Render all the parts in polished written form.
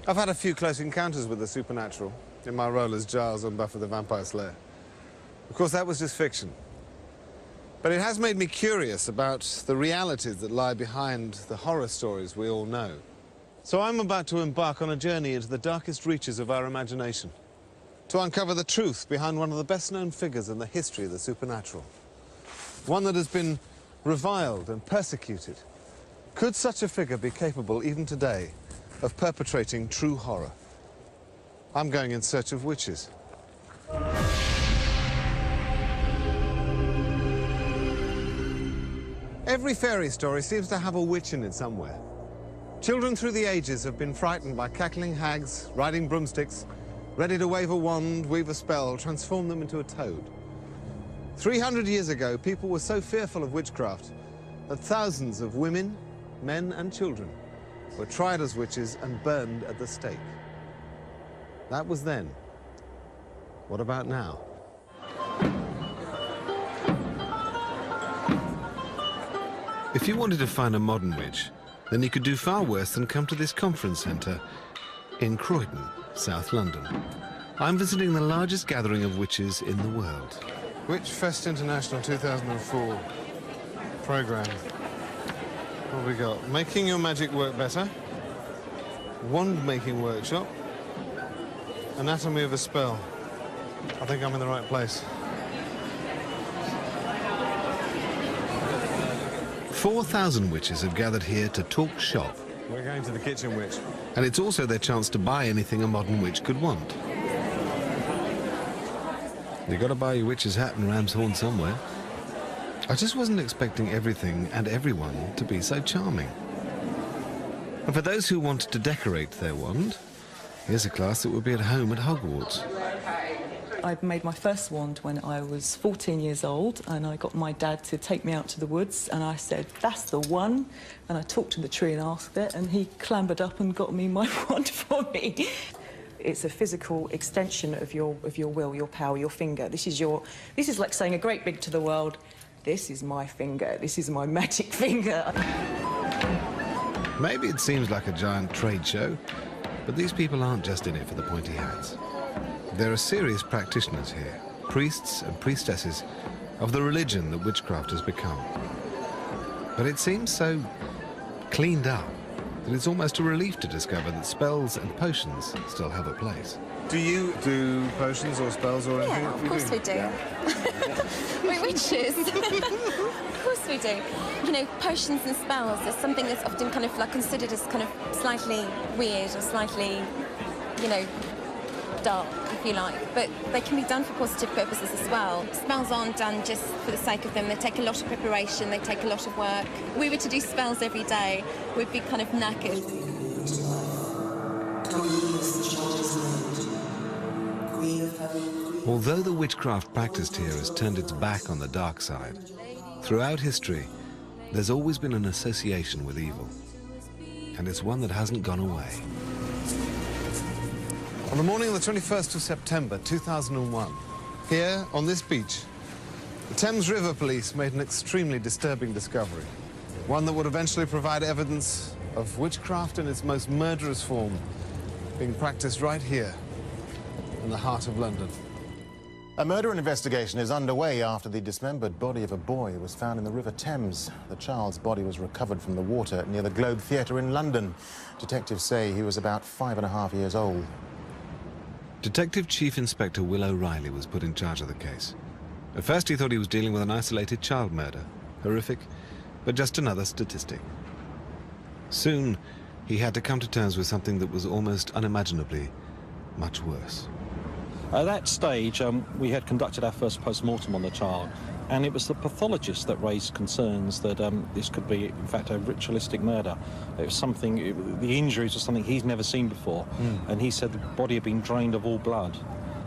I've had a few close encounters with the supernatural in my role as Giles on Buffy the Vampire Slayer. Of course, that was just fiction. But it has made me curious about the realities that lie behind the horror stories we all know. So I'm about to embark on a journey into the darkest reaches of our imagination, to uncover the truth behind one of the best-known figures in the history of the supernatural. One that has been reviled and persecuted. Could such a figure be capable, even today, of perpetrating true horror? I'm going in search of witches. Every fairy story seems to have a witch in it somewhere. Children through the ages have been frightened by cackling hags, riding broomsticks, ready to wave a wand, weave a spell, transform them into a toad. 300 years ago, people were so fearful of witchcraft that thousands of women, men and children were tried as witches and burned at the stake. That was then. What about now? If you wanted to find a modern witch, then you could do far worse than come to this conference centre in Croydon, South London. I'm visiting the largest gathering of witches in the world. Witch Fest International 2004 programme. What have we got? Making your magic work better. Wand-making workshop. Anatomy of a spell. I think I'm in the right place. 4,000 witches have gathered here to talk shop. We're going to the Kitchen Witch. And it's also their chance to buy anything a modern witch could want. You've got to buy your witch's hat and ram's horn somewhere. I just wasn't expecting everything and everyone to be so charming. And for those who wanted to decorate their wand, here's a class that would be at home at Hogwarts. I made my first wand when I was 14 years old, and I got my dad to take me out to the woods, and I said, that's the one. And I talked to the tree and asked it, and he clambered up and got me my wand for me. It's a physical extension of your will, your power, your finger. This is like saying a great big to the world, this is my finger, this is my magic finger. Maybe it seems like a giant trade show, but these people aren't just in it for the pointy hats. There are serious practitioners here, priests and priestesses of the religion that witchcraft has become. But it seems so cleaned up that it's almost a relief to discover that spells and potions still have a place. Do you do potions or spells or anything? Yeah, of course we do. We're witches. Of course we do. You know, potions and spells is something that's often kind of like considered as kind of slightly weird or slightly, you know, dark, if you like, but they can be done for positive purposes as well. Spells aren't done just for the sake of them. They take a lot of preparation, they take a lot of work. If we were to do spells every day, we'd be kind of knackered. Although the witchcraft practiced here has turned its back on the dark side, throughout history, there's always been an association with evil. And it's one that hasn't gone away. On the morning of the 21st of September 2001, here on this beach, the Thames River Police made an extremely disturbing discovery. One that would eventually provide evidence of witchcraft in its most murderous form being practiced right here in the heart of London. A murder investigation is underway after the dismembered body of a boy was found in the River Thames. The child's body was recovered from the water near the Globe Theatre in London. Detectives say he was about 5.5 years old. Detective Chief Inspector Will O'Reilly was put in charge of the case. At first he thought he was dealing with an isolated child murder. Horrific, but just another statistic. Soon, he had to come to terms with something that was almost unimaginably much worse. At that stage, we had conducted our first post-mortem on the child, and it was the pathologist that raised concerns that this could be, in fact, a ritualistic murder. It was something, the injuries were something he's never seen before, and he said the body had been drained of all blood.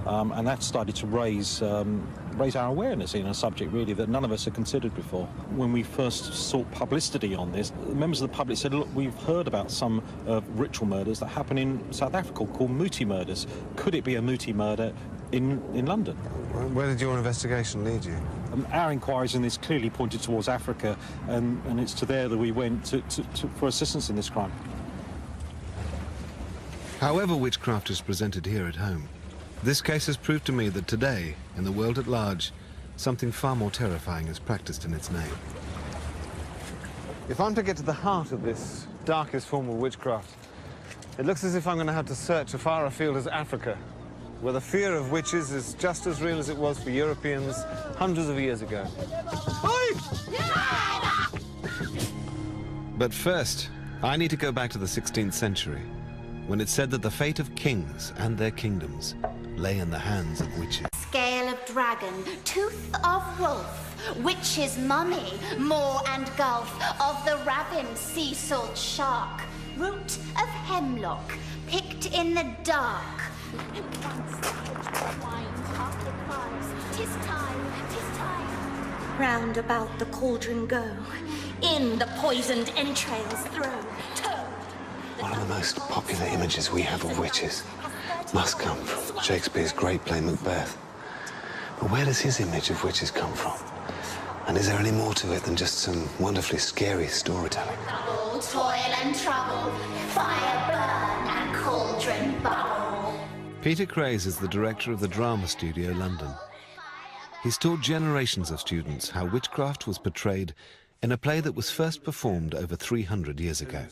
And that started to raise our awareness in a subject, really, that none of us had considered before. When we first sought publicity on this, members of the public said, look, we've heard about some ritual murders that happen in South Africa called Muti murders. Could it be a Muti murder in London? Where did your investigation lead you? Our inquiries in this clearly pointed towards Africa, and it's to there that we went for assistance in this crime. However witchcraft is presented here at home, this case has proved to me that today, in the world at large, something far more terrifying is practiced in its name. If I'm to get to the heart of this darkest form of witchcraft, it looks as if I'm going to have to search as far afield as Africa, where the fear of witches is just as real as it was for Europeans hundreds of years ago. But first, I need to go back to the 16th century, when it said that the fate of kings and their kingdoms lay in the hands of witches. Scale of dragon, tooth of wolf, witch's mummy, moor and gulf, of the ravined sea salt shark, root of hemlock, picked in the dark. Tis time, round about the cauldron go, in the poisoned entrails throw. One of the most popular images we have of witches must come from Shakespeare's great play Macbeth. But where does his image of witches come from? And is there any more to it than just some wonderfully scary storytelling? Toil and trouble, fire burn and cauldron bubble. Peter Craze is the director of the Drama Studio London. He's taught generations of students how witchcraft was portrayed in a play that was first performed over 300 years ago.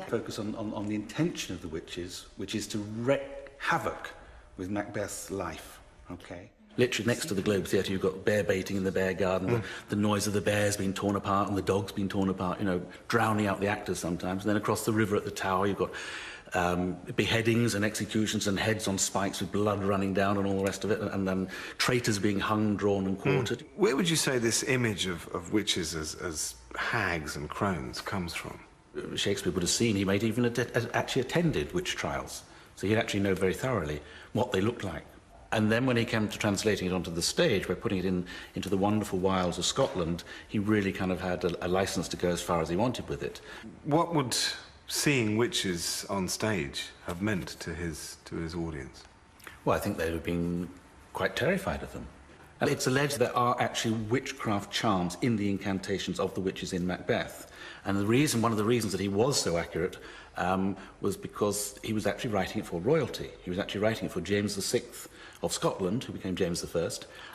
Focus on the intention of the witches, which is to wreak havoc with Macbeth's life, okay? Literally next to the Globe Theatre, you've got bear baiting in the bear garden, the noise of the bears being torn apart and the dogs being torn apart, you know, drowning out the actors sometimes. And then across the river at the Tower, you've got beheadings and executions and heads on spikes with blood running down and all the rest of it, and then traitors being hung, drawn and quartered. Where would you say this image of witches as hags and crones comes from? Shakespeare would have seen, he might even actually attended witch trials, so he'd actually know very thoroughly what they looked like. And then when he came to translating it onto the stage, by putting it into the wonderful wilds of Scotland, he really kind of had a license to go as far as he wanted with it. What would seeing witches on stage have meant to his audience? Well, I think they would have been quite terrified of them. And it's alleged there are actually witchcraft charms in the incantations of the witches in Macbeth. And one of the reasons that he was so accurate was because he was actually writing it for royalty. He was actually writing it for James VI of Scotland, who became James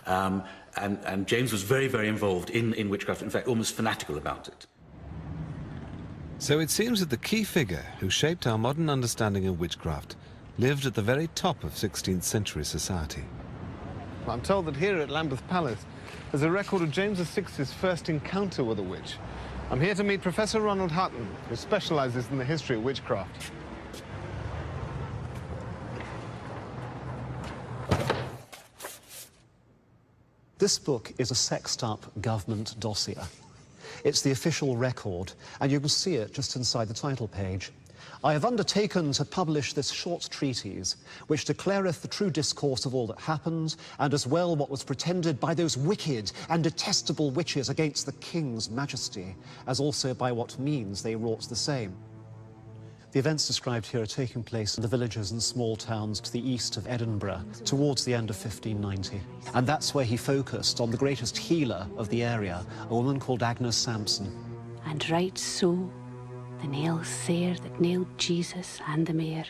I. And James was very, very involved in witchcraft, in fact, almost fanatical about it. So it seems that the key figure who shaped our modern understanding of witchcraft lived at the very top of 16th century society. I'm told that here at Lambeth Palace there's a record of James VI's first encounter with a witch. I'm here to meet Professor Ronald Hutton, who specializes in the history of witchcraft. This book is a sexed-up government dossier. It's the official record, and you can see it just inside the title page. I have undertaken to publish this short treatise, which declareth the true discourse of all that happened, and as well what was pretended by those wicked and detestable witches against the king's majesty, as also by what means they wrought the same. The events described here are taking place in the villages and small towns to the east of Edinburgh, towards the end of 1590. And that's where he focused on the greatest healer of the area, a woman called Agnes Sampson. And right so, the nails sair that nailed Jesus and the mare.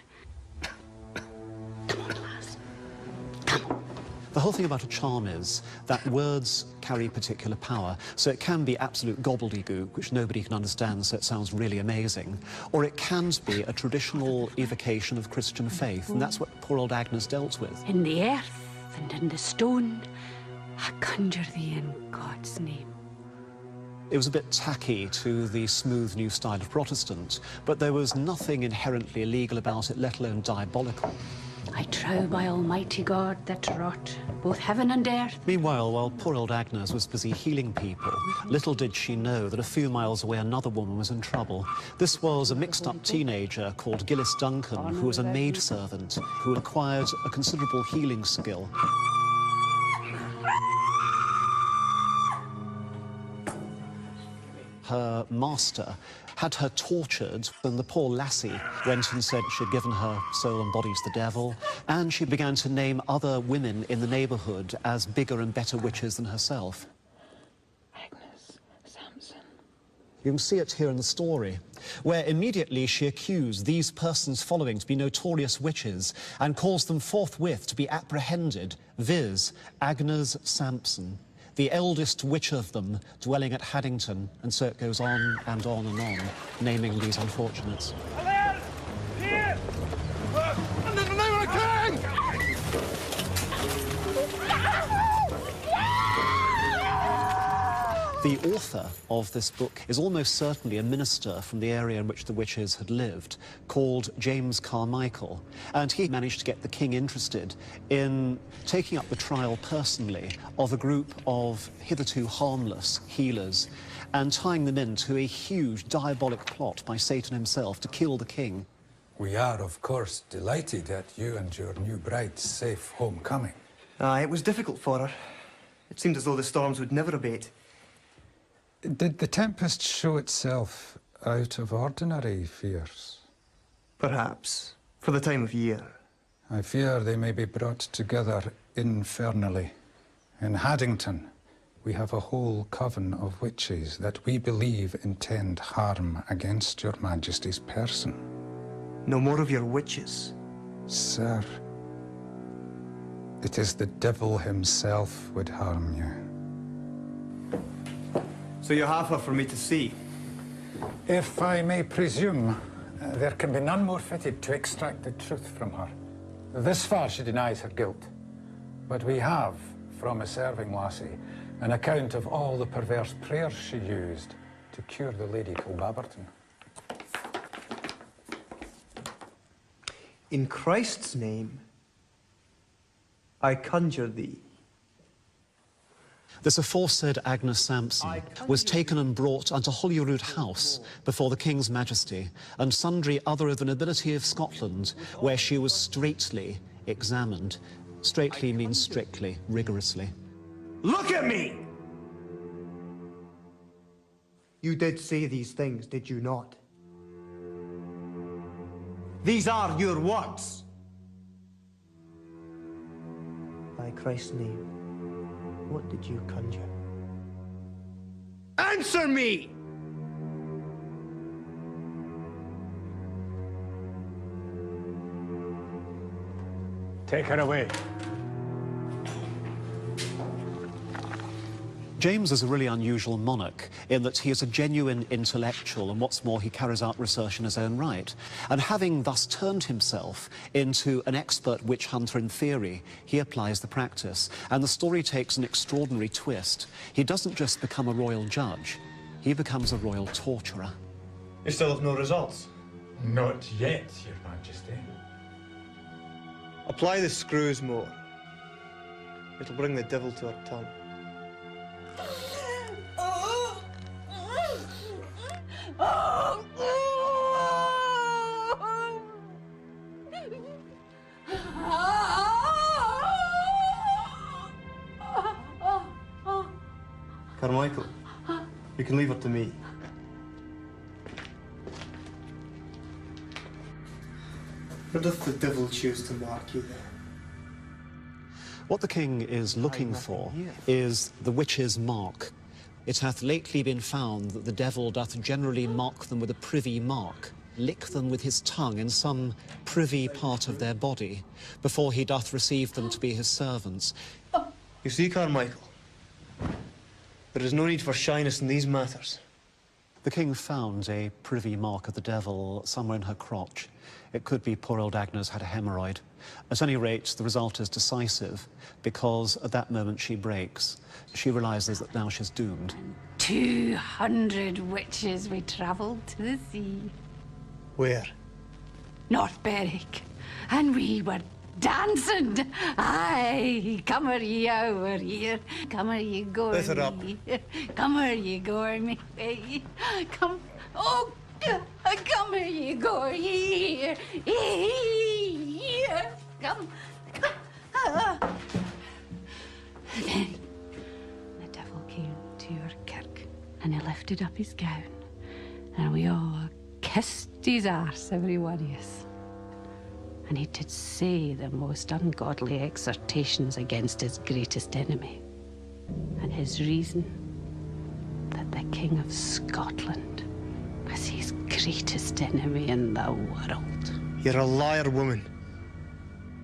Come on, lass. Come on. The whole thing about a charm is that words carry particular power, so it can be absolute gobbledygook, which nobody can understand, so it sounds really amazing, or it can be a traditional evocation of Christian faith, and that's what poor old Agnes dealt with. In the earth and in the stone, I conjure thee in God's name. It was a bit tacky to the smooth new style of Protestant, but there was nothing inherently illegal about it, let alone diabolical. I trow by Almighty God that wrought both heaven and earth. Meanwhile, while poor old Agnes was busy healing people, little did she know that a few miles away another woman was in trouble. This was a mixed-up teenager called Gillis Duncan, who was a maidservant who acquired a considerable healing skill. Her master had her tortured, and the poor lassie went and said she'd given her soul and body to the devil, and she began to name other women in the neighbourhood as bigger and better witches than herself. Agnes Sampson. You can see it here in the story, where immediately she accused these persons following to be notorious witches and caused them forthwith to be apprehended, viz. Agnes Sampson, the eldest witch of them, dwelling at Haddington, and so it goes on and on and on, naming these unfortunates. Here! In the name of the king! The author of this book is almost certainly a minister from the area in which the witches had lived, called James Carmichael, and he managed to get the king interested in taking up the trial personally of a group of hitherto harmless healers and tying them into a huge diabolic plot by Satan himself to kill the king. We are, of course, delighted at you and your new bride's safe homecoming. Aye, it was difficult for her. It seemed as though the storms would never abate. Did the tempest show itself out of ordinary fears? Perhaps, for the time of year. I fear they may be brought together infernally. In Haddington, we have a whole coven of witches that we believe intend harm against your Majesty's person. No more of your witches. Sir, it is the devil himself would harm you. So you have her for me to see? If I may presume, there can be none more fitted to extract the truth from her. This far she denies her guilt. But we have, from a serving lassie, an account of all the perverse prayers she used to cure the Lady Kilbaberton. In Christ's name, I conjure thee. This aforesaid Agnes Sampson was taken and brought unto Holyrood House before the King's Majesty and sundry other of the nobility of Scotland, where she was straitly examined. Straitly means strictly, rigorously. Look at me! You did say these things, did you not? These are your words. By Christ's name, what did you conjure? Answer me! Take her away. James is a really unusual monarch in that he is a genuine intellectual, and what's more, he carries out research in his own right. And having thus turned himself into an expert witch hunter in theory, he applies the practice. And the story takes an extraordinary twist. He doesn't just become a royal judge, he becomes a royal torturer. You still have no results? Not yet, Your Majesty. Apply the screws more. It'll bring the devil to her tongue. Carmichael, you can leave her to me. Or doth the devil choose to mark you there? What the king is looking for is the witch's mark. It hath lately been found that the devil doth generally mark them with a privy mark, lick them with his tongue in some privy part of their body, before he doth receive them to be his servants. You see, Carmichael, there is no need for shyness in these matters. The king found a privy mark of the devil somewhere in her crotch. It could be poor old Agnes had a hemorrhoid. At any rate, the result is decisive, because at that moment she breaks. She realises that now she's doomed. 200 witches we travelled to the sea. Where? North Berwick. And we were dancing. Aye, come here, ye over here. Come here, ye go. Lift it up. Come here, ye go, me. Come. Oh, come here, ye go. Here. Here. Come. And then the devil came to your kirk and he lifted up his gown and we all kissed his arse, every one of us. And he did say the most ungodly exhortations against his greatest enemy. And his reason, that that the King of Scotland was his greatest enemy in the world. You're a liar, woman.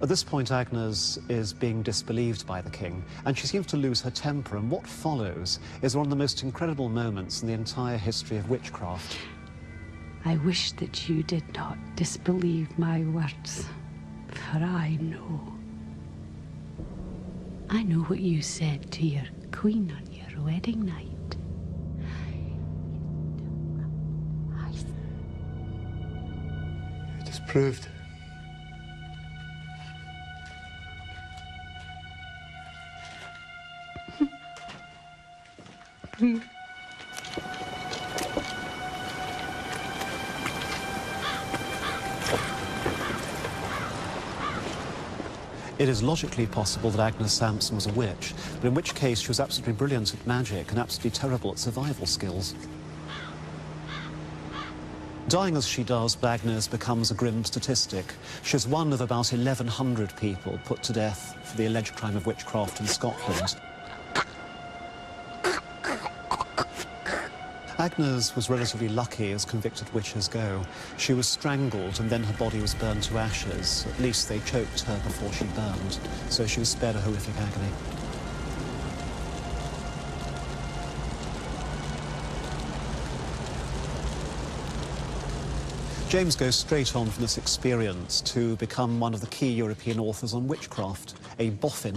At this point, Agnes is being disbelieved by the king, and she seems to lose her temper, and what follows is one of the most incredible moments in the entire history of witchcraft. I wish that you did not disbelieve my words, for I know. I know what you said to your queen on your wedding night. It is proved. It is logically possible that Agnes Sampson was a witch, but in which case she was absolutely brilliant at magic and absolutely terrible at survival skills. Dying as she does, Agnes becomes a grim statistic. She's one of about 1,100 people put to death for the alleged crime of witchcraft in Scotland. Agnes was relatively lucky as convicted witches go. She was strangled and then her body was burned to ashes. At least they choked her before she burned, so she was spared a horrific agony. James goes straight on from this experience to become one of the key European authors on witchcraft, a boffin.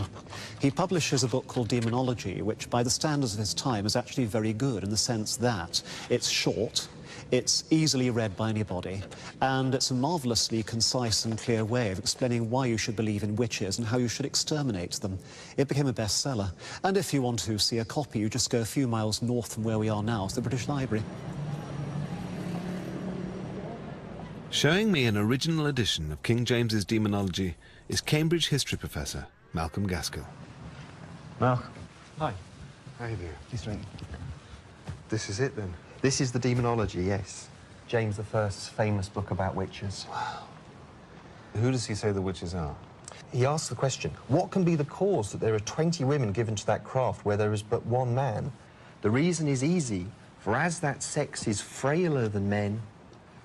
He publishes a book called Demonology, which by the standards of his time is actually very good in the sense that it's short, it's easily read by anybody, and it's a marvellously concise and clear way of explaining why you should believe in witches and how you should exterminate them. It became a bestseller, and if you want to see a copy, you just go a few miles north from where we are now to the British Library. Showing me an original edition of King James's Demonology is Cambridge history professor Malcolm Gaskill. Malcolm. Hi. How you doing? Please drink. This is it, then? This is the Demonology, yes. James I's famous book about witches. Wow. Who does he say the witches are? He asks the question, what can be the cause that there are 20 women given to that craft where there is but one man? The reason is easy, for as that sex is frailer than men,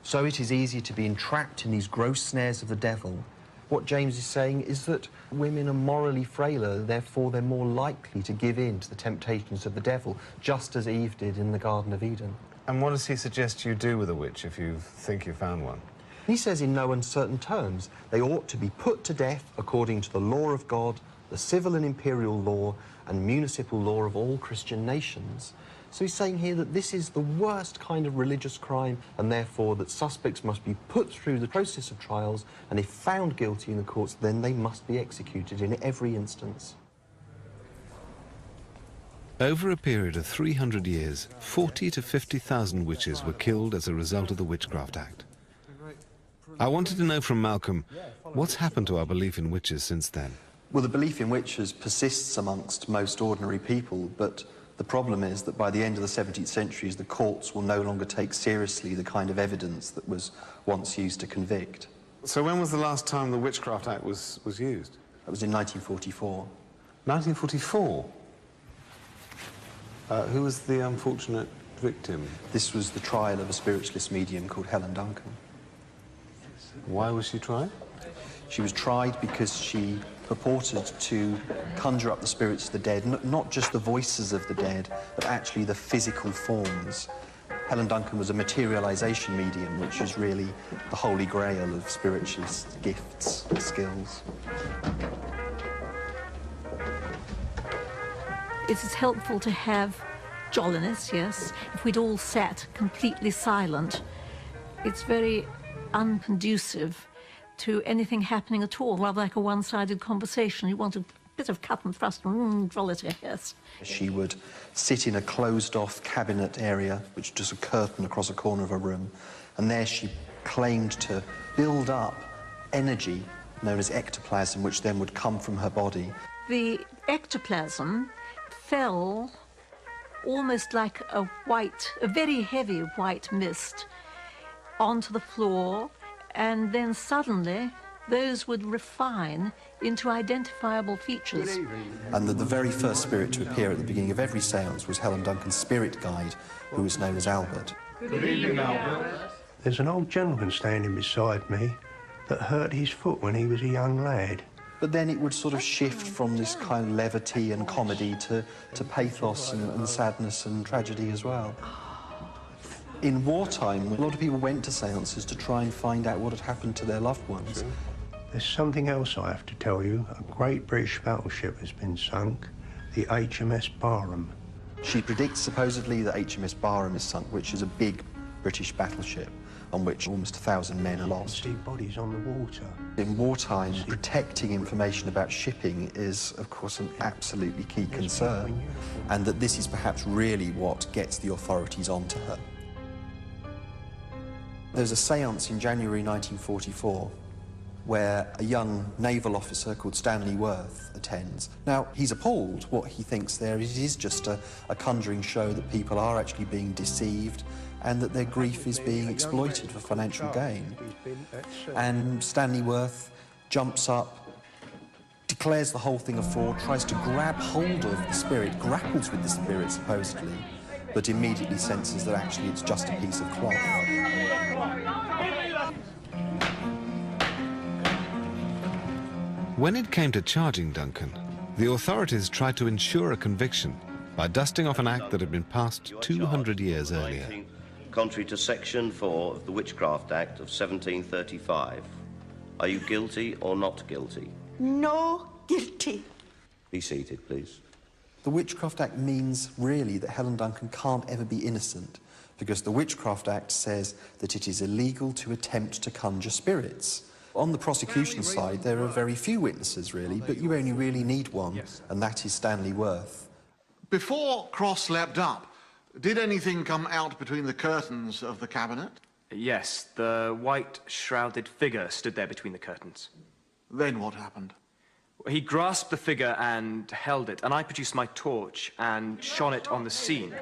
so it is easy to be entrapped in these gross snares of the devil. What James is saying is that women are morally frailer, therefore they're more likely to give in to the temptations of the devil, just as Eve did in the Garden of Eden. And what does he suggest you do with a witch if you think you found one? He says in no uncertain terms, they ought to be put to death according to the law of God, the civil and imperial law, and municipal law of all Christian nations. So he's saying here that this is the worst kind of religious crime, and therefore that suspects must be put through the process of trials, and if found guilty in the courts, then they must be executed in every instance. Over a period of 300 years, 40 to 50,000 witches were killed as a result of the Witchcraft Act. I wanted to know from Malcolm, what's happened to our belief in witches since then? Well, the belief in witches persists amongst most ordinary people, but the problem is that by the end of the 17th century, the courts will no longer take seriously the kind of evidence that was once used to convict. So when was the last time the Witchcraft Act was used? That was in 1944. 1944? Who was the unfortunate victim? This was the trial of a spiritualist medium called Helen Duncan. Why was she tried? She was tried because she purported to conjure up the spirits of the dead, not just the voices of the dead, but actually the physical forms. Helen Duncan was a materialization medium, which is really the holy grail of spiritualist gifts and skills. It is helpful to have jolliness, yes. If we'd all sat completely silent, it's very unconducive to anything happening at all, rather like a one-sided conversation. You want a bit of cut and thrust and jollity, yes. She would sit in a closed-off cabinet area, which is just a curtain across a corner of a room, and there she claimed to build up energy known as ectoplasm, which then would come from her body. The ectoplasm fell almost like a very heavy white mist onto the floor, and then suddenly those would refine into identifiable features. And the very first spirit to appear at the beginning of every séance was Helen Duncan's spirit guide, who was known as Albert. Good evening, Albert. There's an old gentleman standing beside me that hurt his foot when he was a young lad. But then it would sort of shift from this kind of levity and comedy to pathos and sadness and tragedy as well. In wartime, a lot of people went to séances to try and find out what had happened to their loved ones. There's something else I have to tell you. A great British battleship has been sunk, the HMS Barham. She predicts supposedly that HMS Barham is sunk, which is a big British battleship on which almost 1,000 men are lost. See bodies on the water. In wartime, protecting information about shipping is, of course, an absolutely key concern, and that this is perhaps really what gets the authorities onto her. There's a séance in January 1944 where a young naval officer called Stanley Worth attends. Now, he's appalled. What he thinks there is just a conjuring show that people are actually being deceived and that their grief is being exploited for financial gain. And Stanley Worth jumps up, declares the whole thing a fraud, tries to grab hold of the spirit, grapples with the spirit supposedly, but immediately senses that actually it's just a piece of cloth. When it came to charging Duncan, the authorities tried to ensure a conviction by dusting off an act that had been passed 200 years earlier. Contrary to Section 4 of the Witchcraft Act of 1735, are you guilty or not guilty? No guilty. Be seated, please. The Witchcraft Act means, really, that Helen Duncan can't ever be innocent, because the Witchcraft Act says that it is illegal to attempt to conjure spirits. On the prosecution side, there are very few witnesses, really, but you only really need one, and that is Stanley Worth. Before Cross leapt up, did anything come out between the curtains of the cabinet? Yes, the white shrouded figure stood there between the curtains. Then what happened? He grasped the figure and held it, and I produced my torch and shone it on the scene,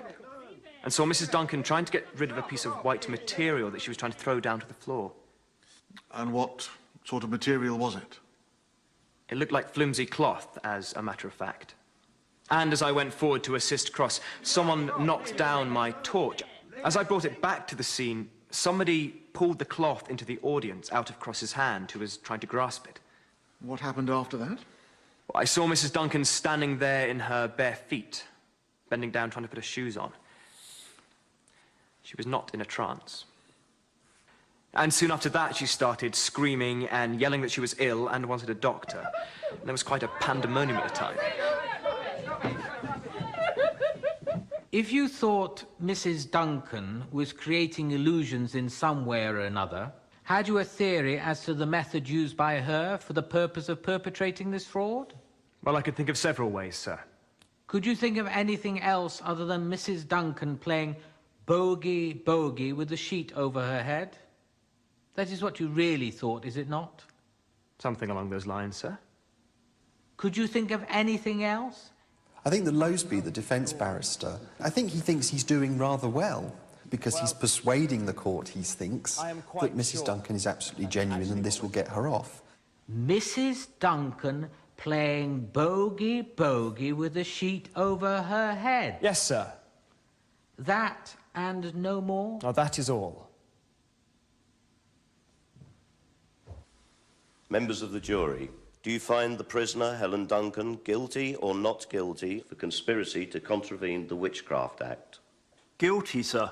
and saw Mrs. Duncan trying to get rid of a piece of white material that she was trying to throw down to the floor. And what sort of material was it? It looked like flimsy cloth, as a matter of fact. And as I went forward to assist Cross, someone knocked down my torch. As I brought it back to the scene, somebody pulled the cloth into the audience out of Cross's hand, who was trying to grasp it. What happened after that? Well, I saw Mrs. Duncan standing there in her bare feet, bending down trying to put her shoes on. She was not in a trance. And soon after that, she started screaming and yelling that she was ill and wanted a doctor. And there was quite a pandemonium at the time. If you thought Mrs. Duncan was creating illusions in some way or another, had you a theory as to the method used by her for the purpose of perpetrating this fraud? Well, I could think of several ways, sir. Could you think of anything else other than Mrs. Duncan playing bogey, bogey with the sheet over her head? That is what you really thought, is it not? Something along those lines, sir. Could you think of anything else? I think that Loseby, the defence barrister, I think he thinks he's doing rather well, because he's persuading the court, he thinks, that Mrs. Duncan is absolutely genuine and this will get her off. Mrs. Duncan playing bogey, bogey with a sheet over her head? Yes, sir. That and no more? Oh, that is all. Members of the jury, do you find the prisoner, Helen Duncan, guilty or not guilty for conspiracy to contravene the Witchcraft Act? Guilty, sir.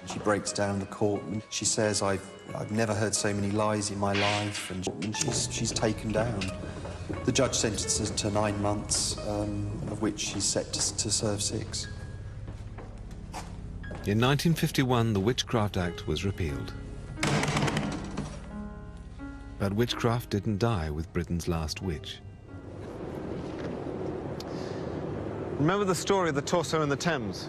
She breaks down the court and she says, I've never heard so many lies in my life, and she's taken down. The judge sentences her to 9 months, of which she's set to serve 6. In 1951, the Witchcraft Act was repealed. But witchcraft didn't die with Britain's last witch. Remember the story of the torso in the Thames?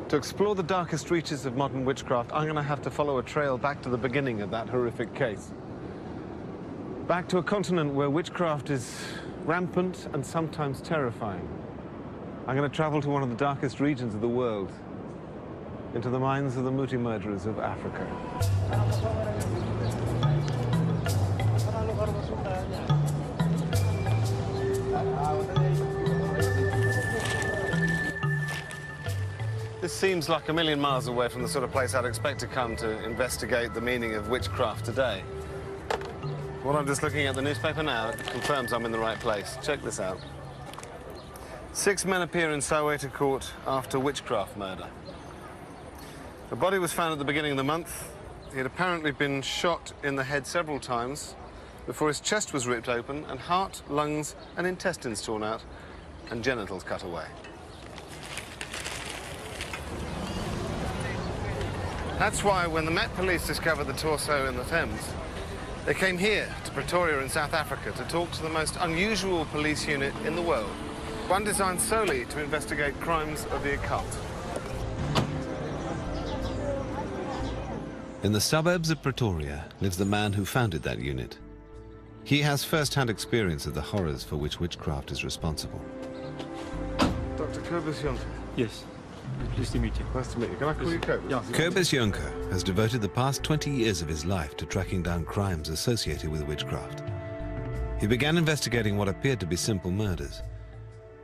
To explore the darkest reaches of modern witchcraft, I'm going to have to follow a trail back to the beginning of that horrific case. Back to a continent where witchcraft is rampant and sometimes terrifying. I'm going to travel to one of the darkest regions of the world, into the minds of the Muti murderers of Africa. This seems like a million miles away from the sort of place I'd expect to come to investigate the meaning of witchcraft today. What I'm just looking at the newspaper now confirms I'm in the right place. Check this out. 6 men appear in Soweto court after witchcraft murder. The body was found at the beginning of the month. He had apparently been shot in the head several times before his chest was ripped open and heart, lungs and intestines torn out and genitals cut away. That's why when the Met Police discovered the torso in the Thames, they came here to Pretoria in South Africa to talk to the most unusual police unit in the world, one designed solely to investigate crimes of the occult. In the suburbs of Pretoria lives the man who founded that unit. He has first-hand experience of the horrors for which witchcraft is responsible. Dr. Kobus Jonker. Yes. Pleased to meet you. Nice to meet you. Can I call you Kobus? Yeah. Kobus Jonker has devoted the past 20 years of his life to tracking down crimes associated with witchcraft. He began investigating what appeared to be simple murders,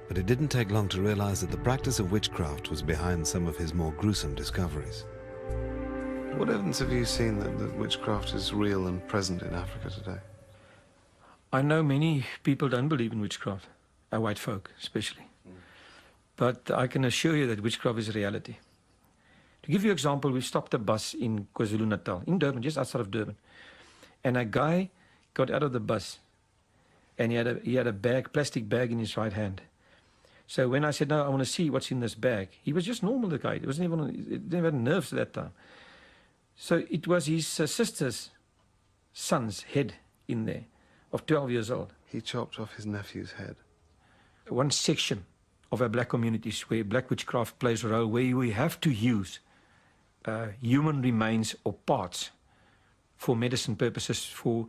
but it didn't take long to realize that the practice of witchcraft was behind some of his more gruesome discoveries. What evidence have you seen that witchcraft is real and present in Africa today? I know many people don't believe in witchcraft, our white folk especially. But I can assure you that witchcraft is a reality. To give you an example, we stopped a bus in KwaZulu-Natal, in Durban, just outside of Durban. And a guy got out of the bus and he had a bag, plastic bag in his right hand. So when I said, no, I want to see what's in this bag, he was just normal, the guy. He didn't have nerves at that time. So it was his sister's son's head in there, of 12 years old. He chopped off his nephew's head. One section of our black communities where black witchcraft plays a role, where we have to use human remains or parts for medicine purposes, for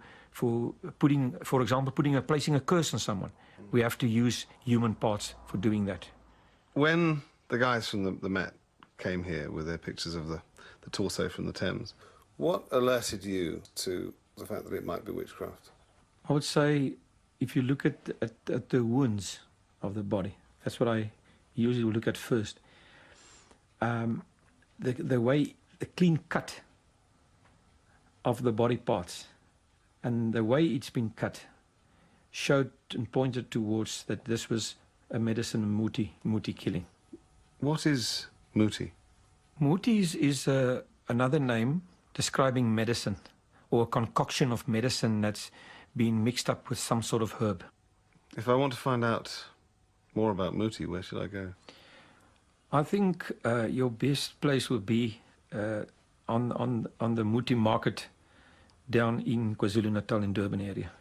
putting, for example, placing a curse on someone. We have to use human parts for doing that. When the guys from the Met came here with their pictures of the torso from the Thames, what alerted you to the fact that it might be witchcraft? I would say if you look at the wounds of the body, that's what I usually look at first. The clean cut of the body parts and the way it's been cut showed and pointed towards that this was a medicine Muti killing. What is Muti? Muti is another name describing medicine, or a concoction of medicine that's been mixed up with some sort of herb. If I want to find out more about Muti, where should I go? I think your best place would be on the Muti market down in KwaZulu-Natal in Durban area.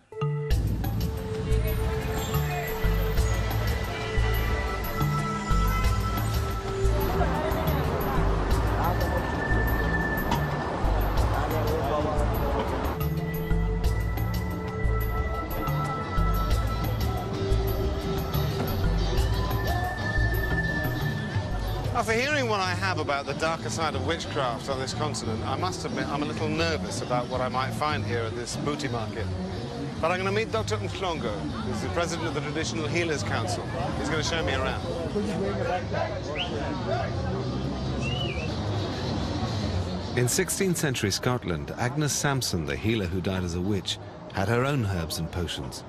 After hearing what I have about the darker side of witchcraft on this continent, I must admit I'm a little nervous about what I might find here at this booty market. But I'm going to meet Dr. Mhlongo, who's the president of the Traditional Healers Council. He's going to show me around. In 16th century Scotland, Agnes Sampson, the healer who died as a witch, had her own herbs and potions.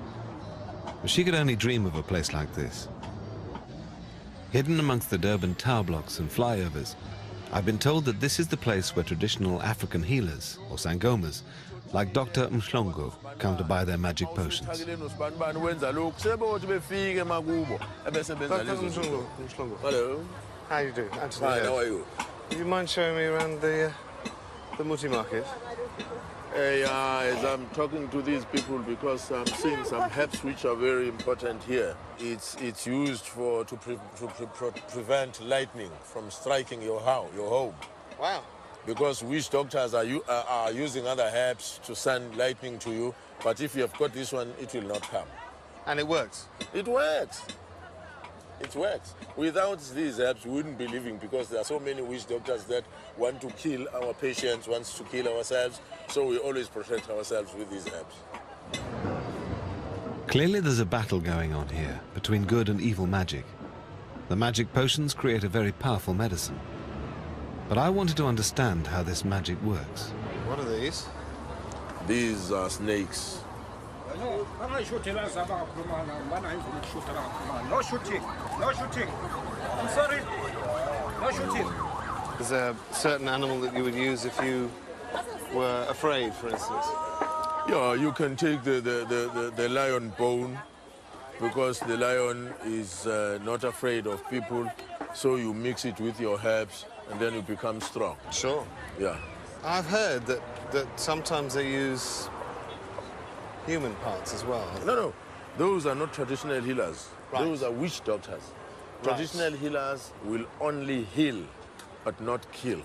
But she could only dream of a place like this. Hidden amongst the Durban tower blocks and flyovers, I've been told that this is the place where traditional African healers, or sangomas, like Dr. Mhlongo, come to buy their magic potions. Dr. Mhlongo. Hello. How you doing? Anthony. Fine, how are you? Do you mind showing me around the Muti market? As I'm talking to these people because I'm seeing some herbs which are very important here. It's used to prevent lightning from striking your home. Wow. Because witch doctors are using other herbs to send lightning to you, but if you have got this one, it will not come. And it works? It works. It works. Without these herbs, we wouldn't be living because there are so many witch doctors that want to kill our patients, wants to kill ourselves, so we always protect ourselves with these herbs. Clearly there's a battle going on here between good and evil magic. The magic potions create a very powerful medicine, But I wanted to understand how this magic works. What are these? These are snakes. No shooting. No shooting. No shooting. I'm sorry. No shooting. Is there a certain animal that you would use if you were afraid, for instance? Yeah, you can take the lion bone, because the lion is not afraid of people, so you mix it with your herbs and then you become strong. Sure. Yeah. I've heard that sometimes they use human parts as well. No. Those are not traditional healers. Right. Those are witch doctors. Right. Traditional healers will only heal, but not kill.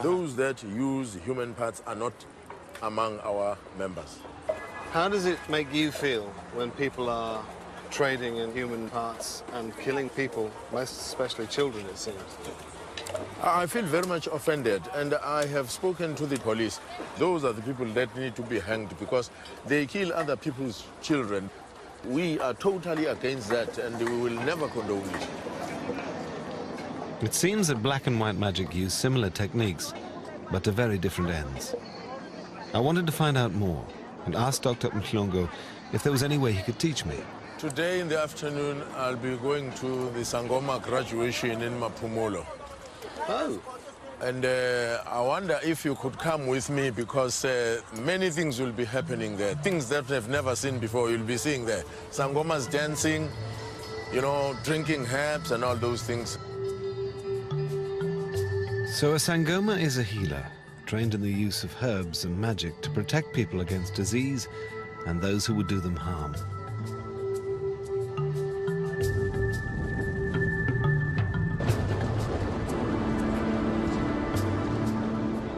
Those that use human parts are not among our members. How does it make you feel when people are trading in human parts and killing people, most especially children, it seems? I feel very much offended, and I have spoken to the police. Those are the people that need to be hanged because they kill other people's children. We are totally against that, and we will never condone it. It seems that black and white magic use similar techniques, but to very different ends. I wanted to find out more and asked Dr. Mhlongo if there was any way he could teach me. Today in the afternoon, I'll be going to the Sangoma graduation in Maphumulo. Oh. And I wonder if you could come with me because many things will be happening there. Things that I've never seen before, you'll be seeing there. Sangomas dancing, you know, drinking herbs and all those things. So a Sangoma is a healer, trained in the use of herbs and magic to protect people against disease and those who would do them harm.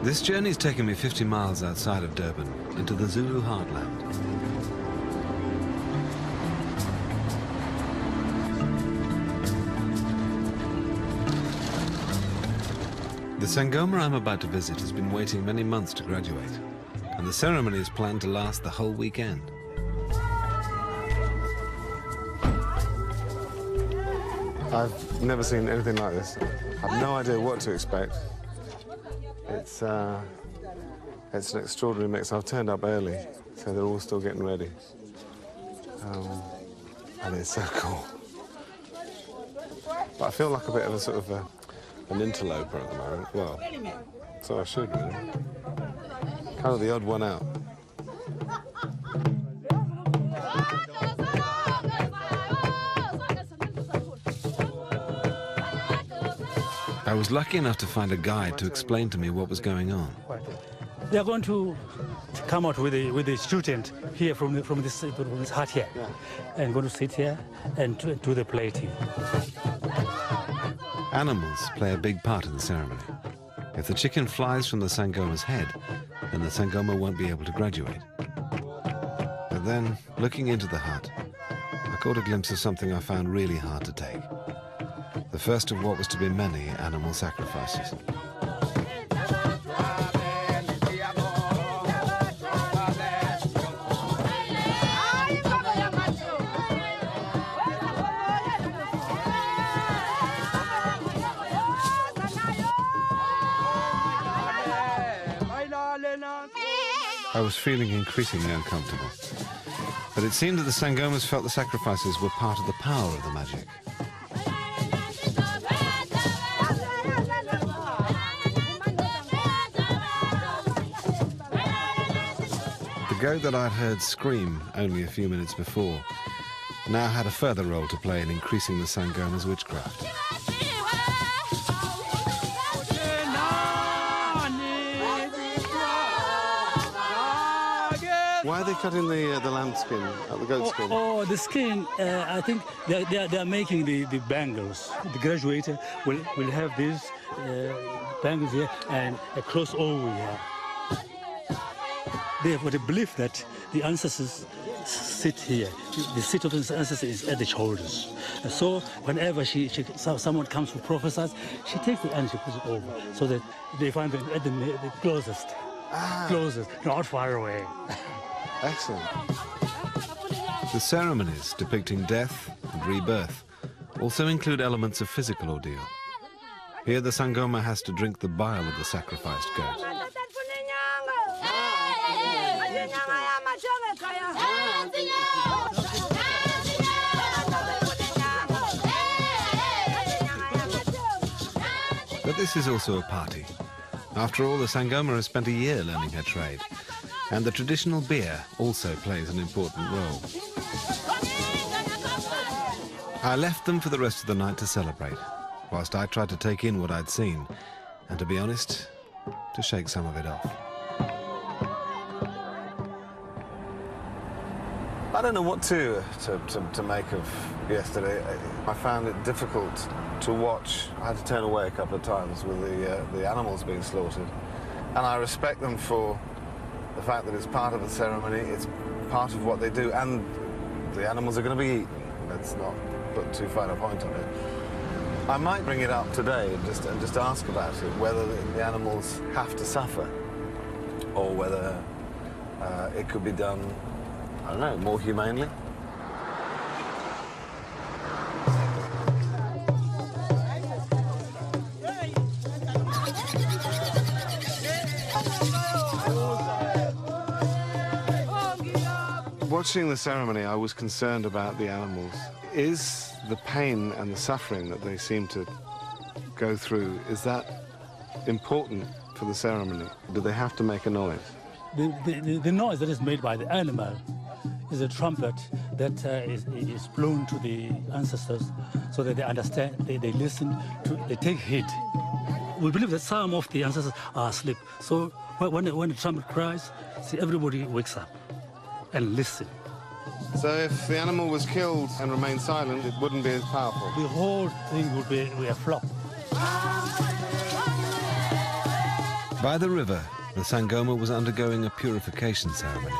This journey's taken me 50 miles outside of Durban, into the Zulu heartland. The Sangoma I'm about to visit has been waiting many months to graduate, and the ceremony is planned to last the whole weekend. I've never seen anything like this. I've no idea what to expect. It's an extraordinary mix. I've turned up early, so they're all still getting ready. And it's so cool. But I feel like a bit of a sort of an interloper at the moment. Well, so I should really. Kind of the odd one out. I was lucky enough to find a guide to explain to me what was going on. They are going to come out with a student here from this hut here, and going to sit here and do the plating. Animals play a big part in the ceremony. If the chicken flies from the Sangoma's head, then the Sangoma won't be able to graduate. But then, looking into the hut, I caught a glimpse of something I found really hard to take. The first of what was to be many animal sacrifices. I was feeling increasingly uncomfortable. But it seemed that the Sangomas felt the sacrifices were part of the power of the magic. The goat that I'd heard scream only a few minutes before now had a further role to play in increasing the Sangoma's witchcraft. Why are they cutting the lamb skin, the goat skin? The skin, I think they are making the bangles. The graduator will have these bangles here and a crossover here. They have a belief that the ancestors sit here. The seat of the ancestors is at the shoulders. So whenever someone comes to prophesy, she takes the hand, she puts it over, so that they find them at the closest, not far away. Excellent. The ceremonies depicting death and rebirth also include elements of physical ordeal. Here the Sangoma has to drink the bile of the sacrificed goat. But this is also a party. After all, the Sangoma has spent a year learning her trade, and the traditional beer also plays an important role. I left them for the rest of the night to celebrate, whilst I tried to take in what I'd seen, and to be honest, to shake some of it off. I don't know what to make of yesterday. I found it difficult to watch. I had to turn away a couple of times with the animals being slaughtered. And I respect them for the fact that it's part of the ceremony, it's part of what they do, and the animals are going to be eaten. Let's not put too fine a point on it. I might bring it up today and just ask about it, whether the animals have to suffer, or whether it could be done, I don't know, more humanely. Watching the ceremony, I was concerned about the animals. Is the pain and the suffering that they seem to go through, is that important for the ceremony? Do they have to make a noise? The noise that is made by the animal is a trumpet that is blown to the ancestors so that they understand, they listen, they take heed. We believe that some of the ancestors are asleep. So when the trumpet cries, see, everybody wakes up and listen. So if the animal was killed and remained silent, it wouldn't be as powerful? The whole thing would be a flop. By the river, the Sangoma was undergoing a purification ceremony.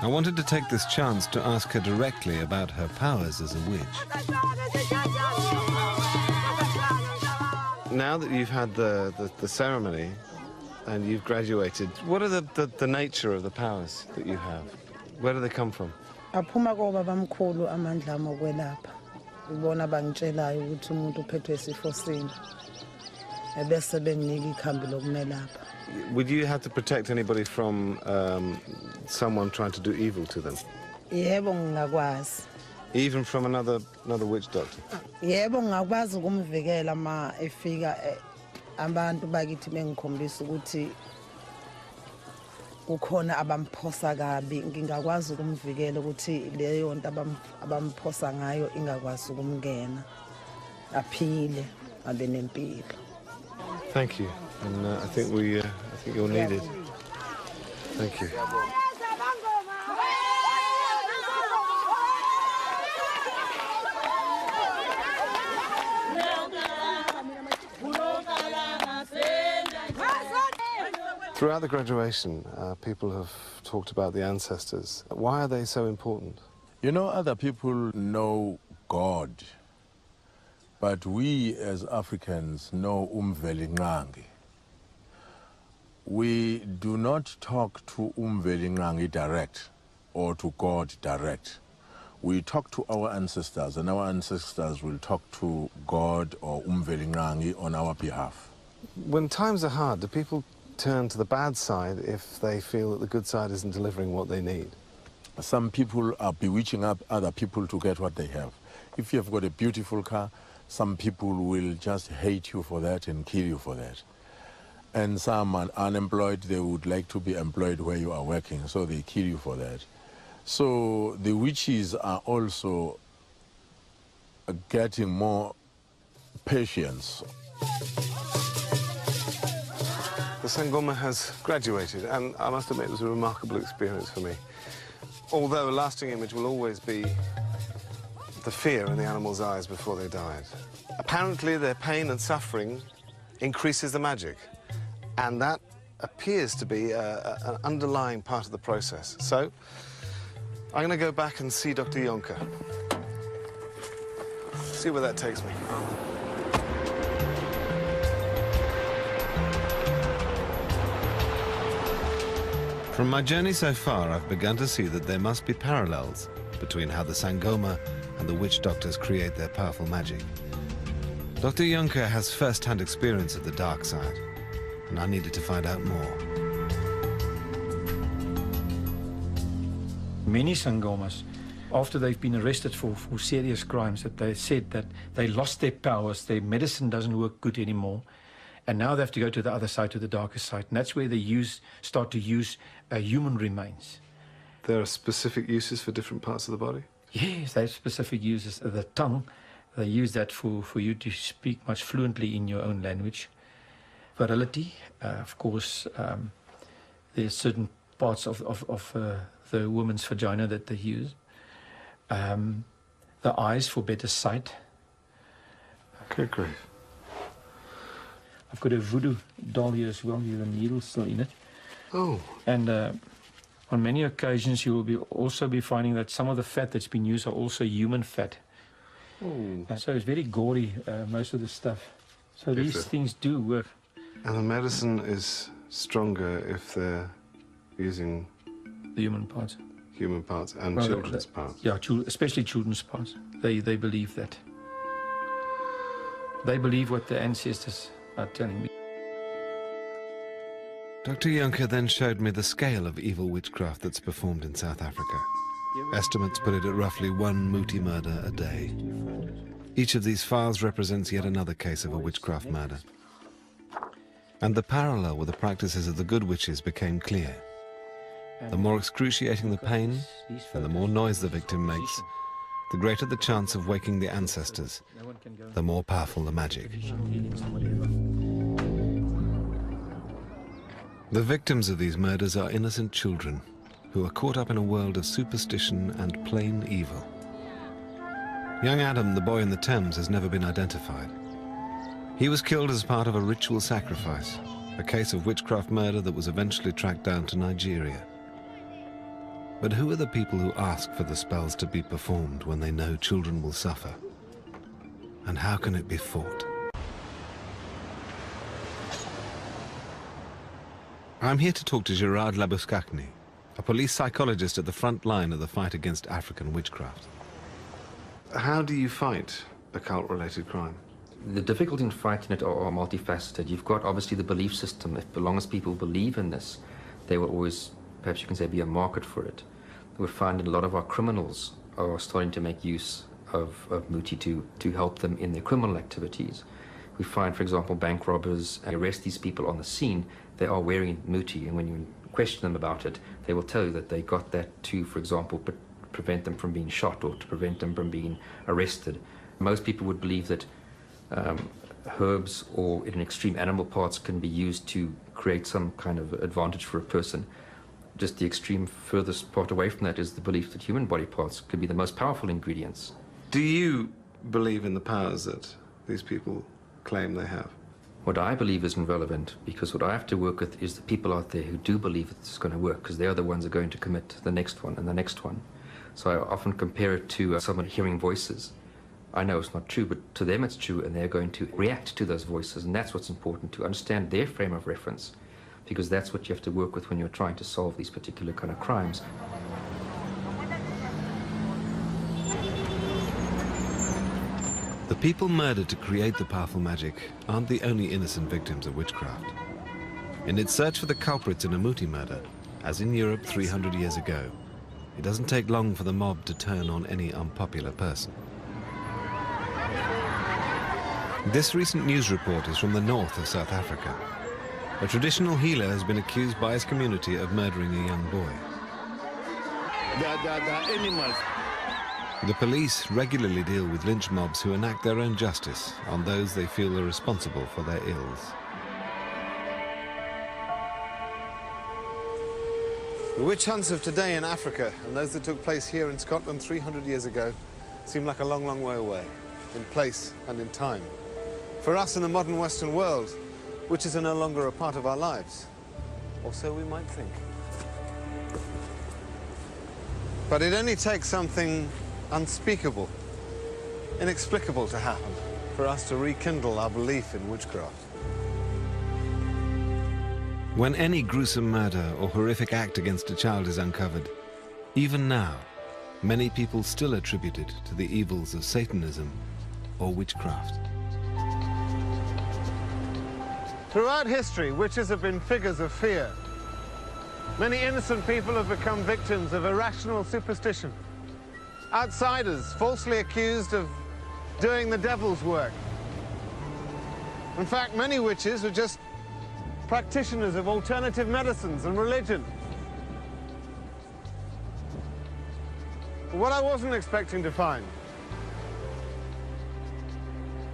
I wanted to take this chance to ask her directly about her powers as a witch. Now that you've had the ceremony and you've graduated, what are the nature of the powers that you have? Where do they come from? Aphuma koba bamkhulu amandla amokwelapha. Ibona bangitshelayo ukuthi umuntu uphethwe isifo sini. Ebese benginika ikhambi lokumelapha. Would you have to protect anybody from someone trying to do evil to them? Yebo ngingakwazi. Even from another witch doctor? Yebo ngingakwazi ukumvikela ma efika abantu bakithi bengikhombisa ukuthi kukhona abamphosa kabi, ngingakwazi ukumvikela ukuthi leyo nto abamphosa ngayo ingakwazi ukumngena aphile abe nempilo. Thank you, and I think you're needed. Thank you. Throughout the graduation, people have talked about the ancestors. Why are they so important? You know, other people know God, but we as Africans know Umveli Nqangi. We do not talk to Umveli Nqangi direct or to God direct. We talk to our ancestors, and our ancestors will talk to God or Umveli Nqangi on our behalf. When times are hard, do people turn to the bad side if they feel that the good side isn't delivering what they need? Some people are bewitching up other people to get what they have. If you have got a beautiful car, some people will just hate you for that and kill you for that. And some are unemployed, they would like to be employed where you are working, so they kill you for that. So the witches are also getting more patience. The Sangoma has graduated, and I must admit it was a remarkable experience for me. Although a lasting image will always be the fear in the animals' eyes before they died. Apparently their pain and suffering increases the magic, and that appears to be an underlying part of the process. So I'm going to go back and see Dr. Jonker. See where that takes me. From my journey so far, I've begun to see that there must be parallels between how the Sangoma and the witch doctors create their powerful magic. Dr. Juncker has first-hand experience of the dark side, and I needed to find out more. Many Sangomas, after they've been arrested for serious crimes, that they said that they lost their powers, their medicine doesn't work good anymore, and now they have to go to the other side, to the darker side, and that's where they start to use human remains. There are specific uses for different parts of the body? Yes, they have specific uses. The tongue, they use that for you to speak much fluently in your own language. Virility, of course, there's certain parts of the woman's vagina that they use. The eyes for better sight. Good grief. I've got a voodoo doll here as well, with a needle still in it. Oh. And on many occasions you will also be finding that some of the fat that's been used are also human fat. Oh. So it's very gory, most of the stuff. So these things do work. And the medicine is stronger if they're using the human parts. Human parts and children's parts. Yeah, especially children's parts. They believe that. They believe what the ancestors are telling me. Dr. Juncker then showed me the scale of evil witchcraft that's performed in South Africa. Estimates put it at roughly 1 Muti murder a day. Each of these files represents yet another case of a witchcraft murder. And the parallel with the practices of the good witches became clear. The more excruciating the pain, and the more noise the victim makes, the greater the chance of waking the ancestors, the more powerful the magic. The victims of these murders are innocent children who are caught up in a world of superstition and plain evil. Young Adam, the boy in the Thames, has never been identified. He was killed as part of a ritual sacrifice, a case of witchcraft murder that was eventually tracked down to Nigeria. But who are the people who ask for the spells to be performed when they know children will suffer? And how can it be fought? I'm here to talk to Gerard Labuschagne, a police psychologist at the front line of the fight against African witchcraft. How do you fight occult-related crime? The difficulty in fighting it are multifaceted. You've got obviously the belief system. As long as people believe in this, they will always, perhaps you can say, be a market for it. We're finding a lot of our criminals are starting to make use of Muti to help them in their criminal activities. We find, for example, bank robbers arrest these people on the scene. They are wearing Muti, and when you question them about it, they will tell you that they got that to, for example, prevent them from being shot or to prevent them from being arrested. Most people would believe that herbs or in extreme animal parts can be used to create some kind of advantage for a person. Just the extreme furthest part away from that is the belief that human body parts could be the most powerful ingredients. Do you believe in the powers that these people claim they have? What I believe isn't relevant, because what I have to work with is the people out there who do believe it's going to work, because they're the ones who are going to commit the next one and the next one. So I often compare it to someone hearing voices. I know it's not true, but to them it's true, and they're going to react to those voices, and that's what's important, to understand their frame of reference, because that's what you have to work with when you're trying to solve these particular kind of crimes. The people murdered to create the powerful magic aren't the only innocent victims of witchcraft. In its search for the culprits in a Muti murder, as in Europe 300 years ago, it doesn't take long for the mob to turn on any unpopular person. This recent news report is from the north of South Africa. A traditional healer has been accused by his community of murdering a young boy. They're animals. The police regularly deal with lynch mobs who enact their own justice on those they feel are responsible for their ills. The witch hunts of today in Africa and those that took place here in Scotland 300 years ago seem like a long, long way away, in place and in time. For us in the modern Western world, witches are no longer a part of our lives, or so we might think. But it only takes something unspeakable, inexplicable to happen for us to rekindle our belief in witchcraft. When any gruesome murder or horrific act against a child is uncovered, even now, many people still attribute it to the evils of Satanism or witchcraft. Throughout history, witches have been figures of fear. Many innocent people have become victims of irrational superstition. Outsiders falsely accused of doing the devil's work. In fact, many witches were just practitioners of alternative medicines and religion. But what I wasn't expecting to find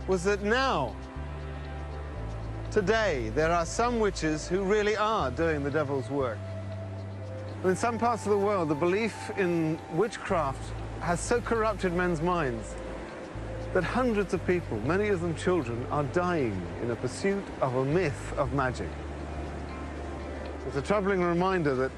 was that now, today, there are some witches who really are doing the devil's work. In some parts of the world, the belief in witchcraft has so corrupted men's minds that hundreds of people, many of them children, are dying in a pursuit of a myth of magic. It's a troubling reminder that